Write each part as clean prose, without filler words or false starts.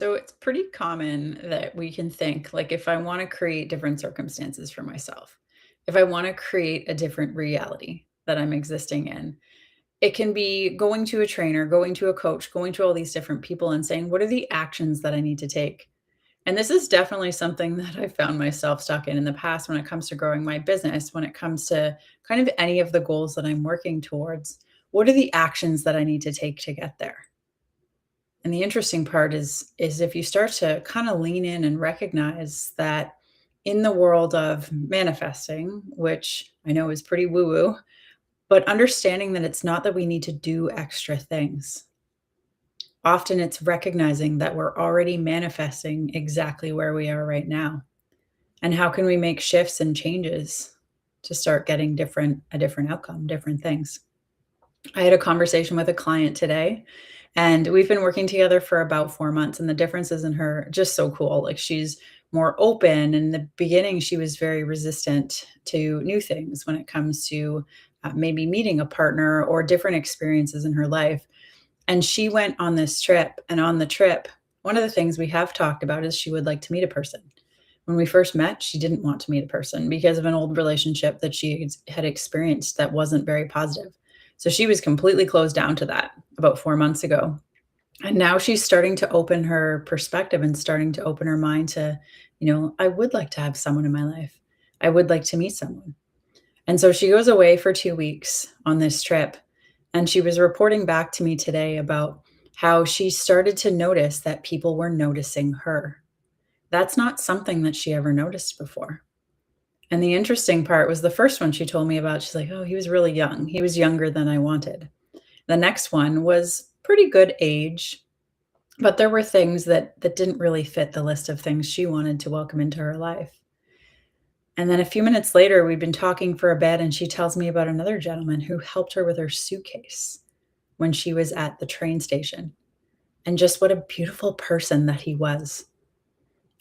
So it's pretty common that we can think like if I want to create different circumstances for myself, if I want to create a different reality that I'm existing in, it can be going to a trainer, going to a coach, going to all these different people and saying, what are the actions that I need to take? And this is definitely something that I found myself stuck in the past when it comes to growing my business, when it comes to kind of any of the goals that I'm working towards. What are the actions that I need to take to get there? And the interesting part is if you start to kind of lean in and recognize that in the world of manifesting, which I know is pretty woo-woo, but understanding that it's not that we need to do extra things. Often it's recognizing that we're already manifesting exactly where we are right now. And how can we make shifts and changes to start getting a different outcome, different things? I had a conversation with a client today, and we've been working together for about 4 months, and the differences in her just so cool. Like, she's more open. In the beginning, she was very resistant to new things when it comes to, maybe meeting a partner or different experiences in her life, and she went on this trip, and on the trip, one of the things we have talked about is she would like to meet a person. When we first met, she didn't want to meet a person because of an old relationship that she had experienced that wasn't very positive. So she was completely closed down to that about 4 months ago. And now she's starting to open her perspective and starting to open her mind to, I would like to have someone in my life. I would like to meet someone. And so she goes away for 2 weeks on this trip, and she was reporting back to me today about how she started to notice that people were noticing her. That's not something that she ever noticed before. And the interesting part was the first one she told me about, she's like, "Oh, he was really young. He was younger than I wanted." The next one was pretty good age, but there were things that didn't really fit the list of things she wanted to welcome into her life. And then a few minutes later, we'd been talking for a bit, and she tells me about another gentleman who helped her with her suitcase when she was at the train station, and just what a beautiful person that he was.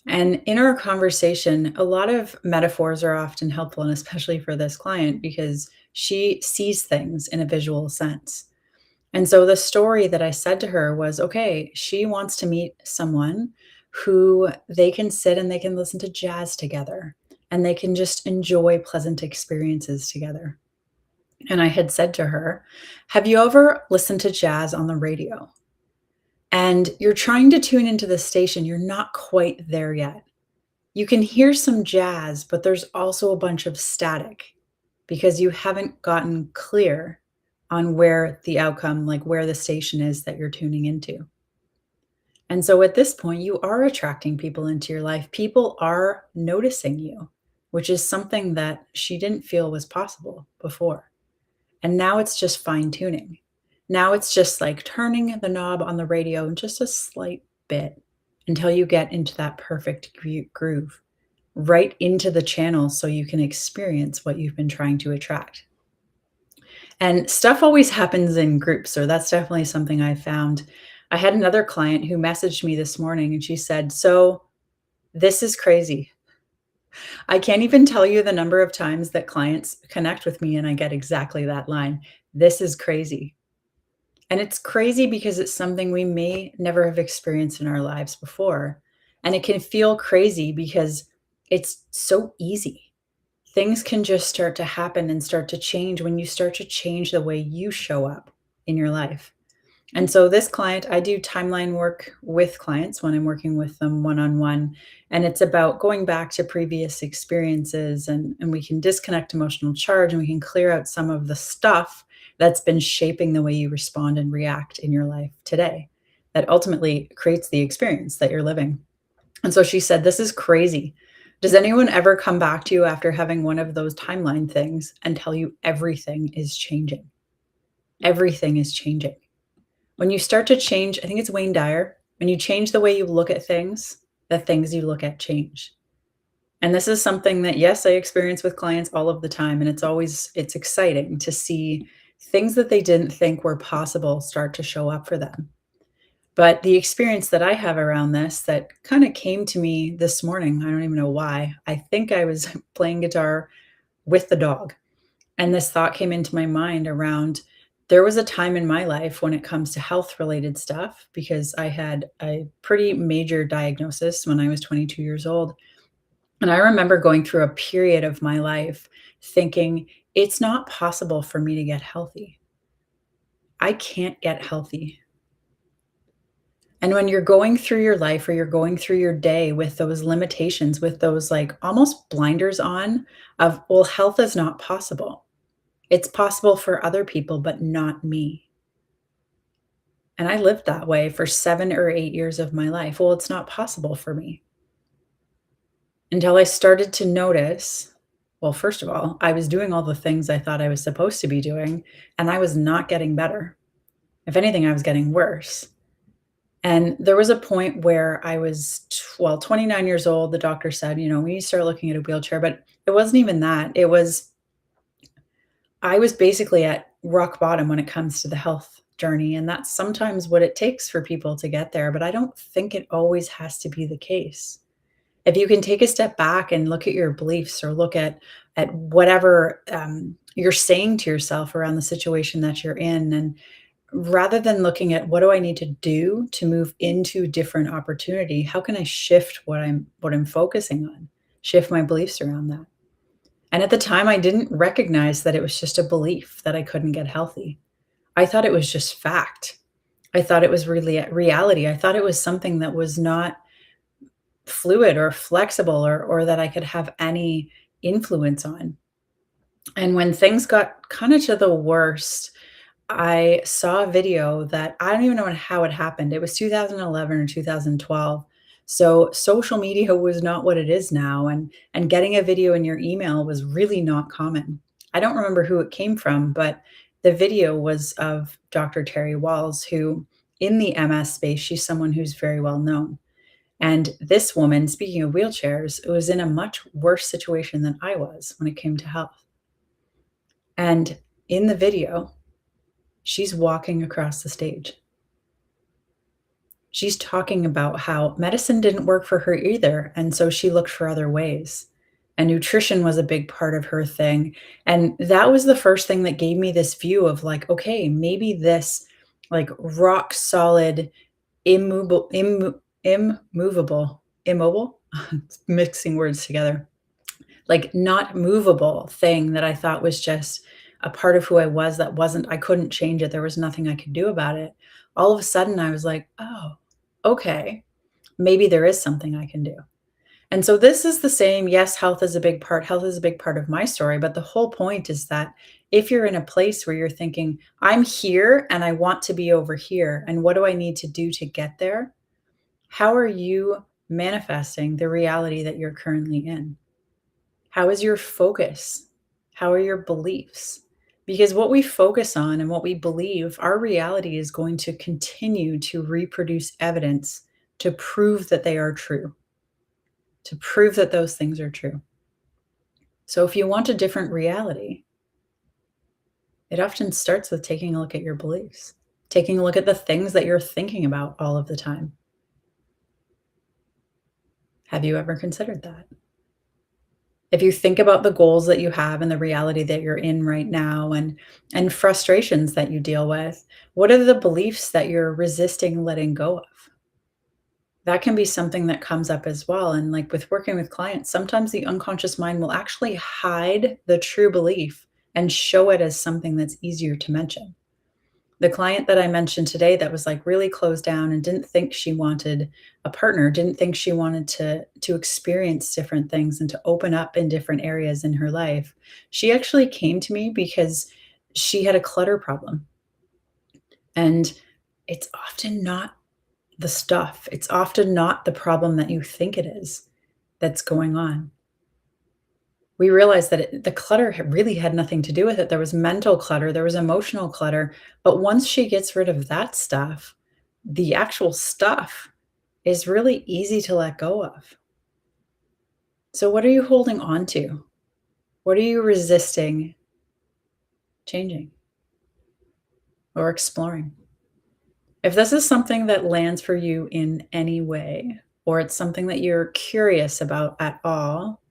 And in our conversation, a lot of metaphors are often helpful, and especially for this client, because she sees things in a visual sense. And so the story that I said to her was, okay, she wants to meet someone who they can sit and they can listen to jazz together and they can just enjoy pleasant experiences together. And I had said to her, have you ever listened to jazz on the radio? And you're trying to tune into the station, you're not quite there yet. You can hear some jazz, but there's also a bunch of static because you haven't gotten clear on where the outcome, like where the station is that you're tuning into. And so at this point, you are attracting people into your life. People are noticing you, which is something that she didn't feel was possible before. And now it's just fine tuning. Now it's just like turning the knob on the radio just a slight bit until you get into that perfect groove, right into the channel so you can experience what you've been trying to attract. And stuff always happens in groups, or that's definitely something I found. I had another client who messaged me this morning and she said, "So this is crazy. I can't even tell you the number of times that clients connect with me and I get exactly that line. This is crazy." And it's crazy because it's something we may never have experienced in our lives before. And it can feel crazy because it's so easy. Things can just start to happen and start to change when you start to change the way you show up in your life. And so this client, I do timeline work with clients when I'm working with them one-on-one. And it's about going back to previous experiences, and we can disconnect emotional charge and we can clear out some of the stuff that's been shaping the way you respond and react in your life today that ultimately creates the experience that you're living. And so she said, "This is crazy. Does anyone ever come back to you after having one of those timeline things and tell you everything is changing? Everything is changing." When you start to change, I think it's Wayne Dyer, when you change the way you look at things, the things you look at change. And this is something that, yes, I experience with clients all of the time, and it's exciting to see things that they didn't think were possible start to show up for them. But the experience that I have around this that kinda came to me this morning, I don't even know why. I think I was playing guitar with the dog, and this thought came into my mind around There was a time in my life when it comes to health related stuff because I had a pretty major diagnosis when I was 22 years old. And I remember going through a period of my life thinking, it's not possible for me to get healthy. I can't get healthy. And when you're going through your life or you're going through your day with those limitations, with those like almost blinders on of, well, health is not possible. It's possible for other people, but not me. And I lived that way for 7 or 8 years of my life. Well, it's not possible for me. Until I started to notice, well, first of all, I was doing all the things I thought I was supposed to be doing, and I was not getting better. If anything, I was getting worse. And there was a point where I was, 29 years old. The doctor said, we need to start looking at a wheelchair, but it wasn't even that. I was basically at rock bottom when it comes to the health journey. And that's sometimes what it takes for people to get there. But I don't think it always has to be the case. If you can take a step back and look at your beliefs or look at whatever you're saying to yourself around the situation that you're in, and rather than looking at what do I need to do to move into different opportunity, how can I shift what I'm focusing on, shift my beliefs around that. And at the time, I didn't recognize that it was just a belief that I couldn't get healthy. I thought it was just fact. I thought it was really reality. I thought it was something that was not fluid or flexible or that I could have any influence on. And when things got kind of to the worst, I saw a video that I don't even know how it happened. It was 2011 or 2012. So social media was not what it is now, and getting a video in your email was really not common. I don't remember who it came from, but the video was of Dr. Terry Walls, who in the MS space, she's someone who's very well known. And this woman, speaking of wheelchairs, was in a much worse situation than I was when it came to health. And in the video, she's walking across the stage. She's talking about how medicine didn't work for her either. And so she looked for other ways. And nutrition was a big part of her thing. And that was the first thing that gave me this view of like, okay, maybe this like rock solid, immobile, mixing words together, like not movable thing that I thought was just a part of who I was that wasn't, I couldn't change it. There was nothing I could do about it. All of a sudden, I was like, oh, okay, maybe there is something I can do. And so this is the same. Yes, health is a big part. Health is a big part of my story. But the whole point is that if you're in a place where you're thinking, I'm here and I want to be over here, and what do I need to do to get there? How are you manifesting the reality that you're currently in? How is your focus? How are your beliefs? Because what we focus on and what we believe, our reality is going to continue to reproduce evidence to prove that they are true, to prove that those things are true. So if you want a different reality, it often starts with taking a look at your beliefs, taking a look at the things that you're thinking about all of the time. Have you ever considered that? If you think about the goals that you have and the reality that you're in right now and frustrations that you deal with, what are the beliefs that you're resisting letting go of? That can be something that comes up as well. And like with working with clients, sometimes the unconscious mind will actually hide the true belief and show it as something that's easier to mention. The client that I mentioned today that was like really closed down and didn't think she wanted a partner, didn't think she wanted to experience different things and to open up in different areas in her life. She actually came to me because she had a clutter problem. And it's often not the stuff. It's often not the problem that you think it is that's going on. We realized that the clutter really had nothing to do with it. There was mental clutter, there was emotional clutter. But once she gets rid of that stuff, the actual stuff is really easy to let go of. So, what are you holding on to? What are you resisting changing or exploring? If this is something that lands for you in any way, or it's something that you're curious about at all,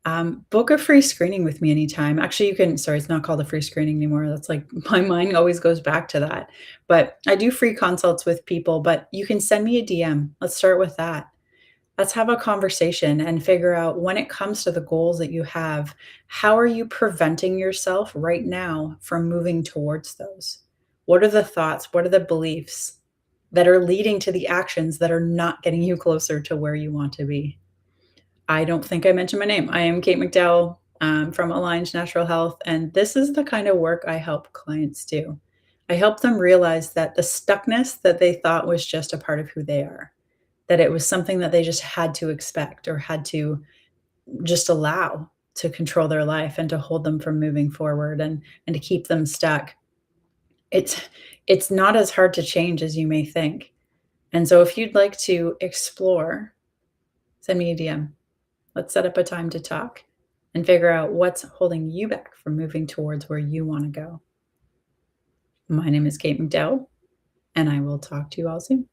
Book a free screening with me anytime. Actually, you can sorry, it's not called a free screening anymore. That's like my mind always goes back to that. But I do free consults with people, but you can send me a DM. Let's start with that. Let's have a conversation and figure out when it comes to the goals that you have, how are you preventing yourself right now from moving towards those? What are the thoughts? What are the beliefs that are leading to the actions that are not getting you closer to where you want to be? I don't think I mentioned my name. I am Kate McDowell from Aligned Natural Health, and this is the kind of work I help clients do. I help them realize that the stuckness that they thought was just a part of who they are, that it was something that they just had to expect or had to just allow to control their life and to hold them from moving forward and to keep them stuck. It's it's not as hard to change as you may think. And so if you'd like to explore, send me a DM. Let's set up a time to talk and figure out what's holding you back from moving towards where you want to go. My name is Kate McDowell, and I will talk to you all soon.